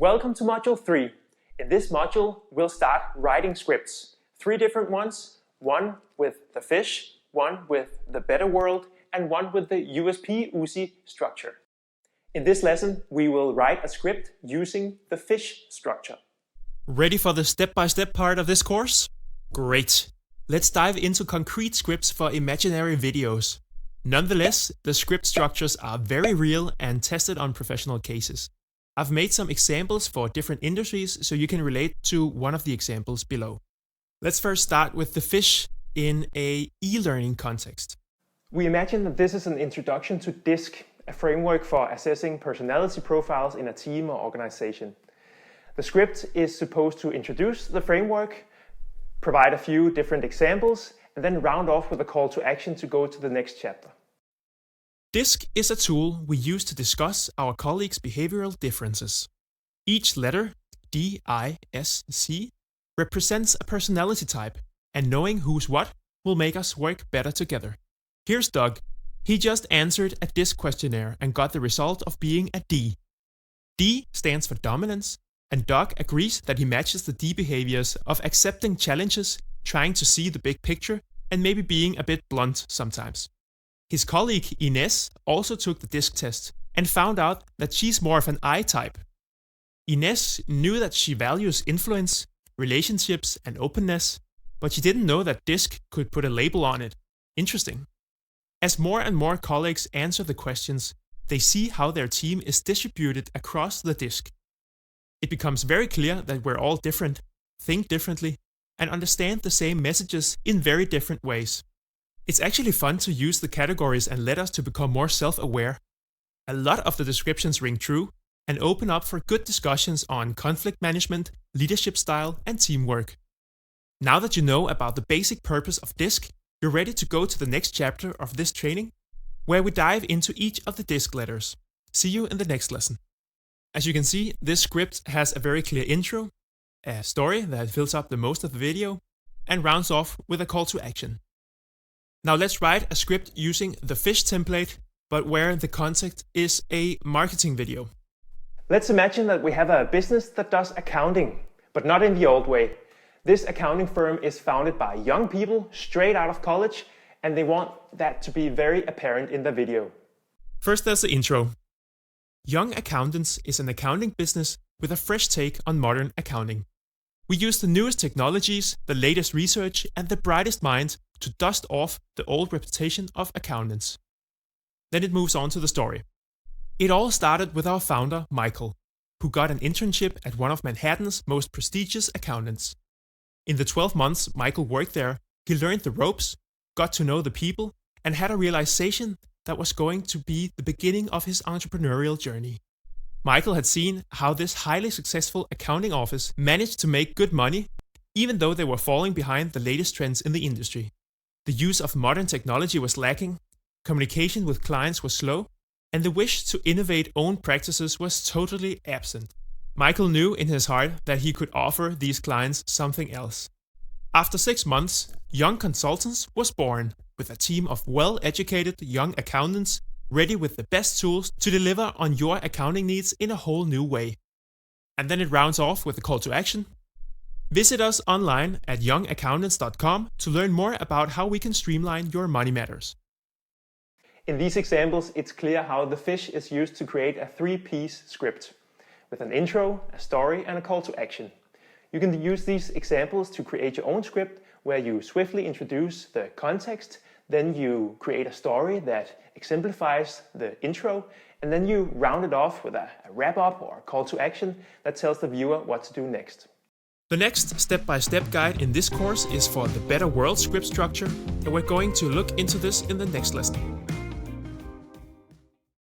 Welcome to Module 3. In this module, we'll start writing scripts. 3 different ones, one with the fish, one with the better world, and one with the USP-USI structure. In this lesson, we will write a script using the fish structure. Ready for the step-by-step part of this course? Great! Let's dive into concrete scripts for imaginary videos. Nonetheless, the script structures are very real and tested on professional cases. I've made some examples for different industries so you can relate to one of the examples below. Let's first start with the fish in an e-learning context. We imagine that this is an introduction to DISC, a framework for assessing personality profiles in a team or organization. The script is supposed to introduce the framework, provide a few different examples, and then round off with a call to action to go to the next chapter. DISC is a tool we use to discuss our colleagues' behavioral differences. Each letter, D-I-S-C, represents a personality type, and knowing who's what will make us work better together. Here's Doug. He just answered a DISC questionnaire and got the result of being a D. D stands for dominance, and Doug agrees that he matches the D behaviors of accepting challenges, trying to see the big picture, and maybe being a bit blunt sometimes. His colleague Ines also took the DISC test and found out that she's more of an I type. Ines knew that she values influence, relationships, and openness, but she didn't know that DISC could put a label on it. Interesting. As more and more colleagues answer the questions, they see how their team is distributed across the DISC. It becomes very clear that we're all different, think differently, and understand the same messages in very different ways. It's actually fun to use the categories and letters to become more self-aware. A lot of the descriptions ring true and open up for good discussions on conflict management, leadership style, and teamwork. Now that you know about the basic purpose of DISC, you're ready to go to the next chapter of this training, where we dive into each of the DISC letters. See you in the next lesson. As you can see, this script has a very clear intro, a story that fills up the most of the video, and rounds off with a call to action. Now let's write a script using the fish template, but where the context is a marketing video. Let's imagine that we have a business that does accounting, but not in the old way. This accounting firm is founded by young people straight out of college, and they want that to be very apparent in the video. First, there's the intro. Young Accountants is an accounting business with a fresh take on modern accounting. We use the newest technologies, the latest research, and the brightest minds to dust off the old reputation of accountants. Then it moves on to the story. It all started with our founder, Michael, who got an internship at one of Manhattan's most prestigious accountants. In the 12 months Michael worked there, he learned the ropes, got to know the people, and had a realization that was going to be the beginning of his entrepreneurial journey. Michael had seen how this highly successful accounting office managed to make good money, even though they were falling behind the latest trends in the industry. The use of modern technology was lacking, communication with clients was slow, and the wish to innovate own practices was totally absent. Michael knew in his heart that he could offer these clients something else. After 6 months, Young Consultants was born, with a team of well-educated young accountants ready with the best tools to deliver on your accounting needs in a whole new way. And then it rounds off with a call to action. Visit us online at youngaccountants.com to learn more about how we can streamline your money matters. In these examples, it's clear how the fish is used to create a 3-piece script, with an intro, a story, and a call to action. You can use these examples to create your own script where you swiftly introduce the context, then you create a story that exemplifies the intro, and then you round it off with a wrap-up or a call to action that tells the viewer what to do next. The next step-by-step guide in this course is for the Better World script structure, and we're going to look into this in the next lesson.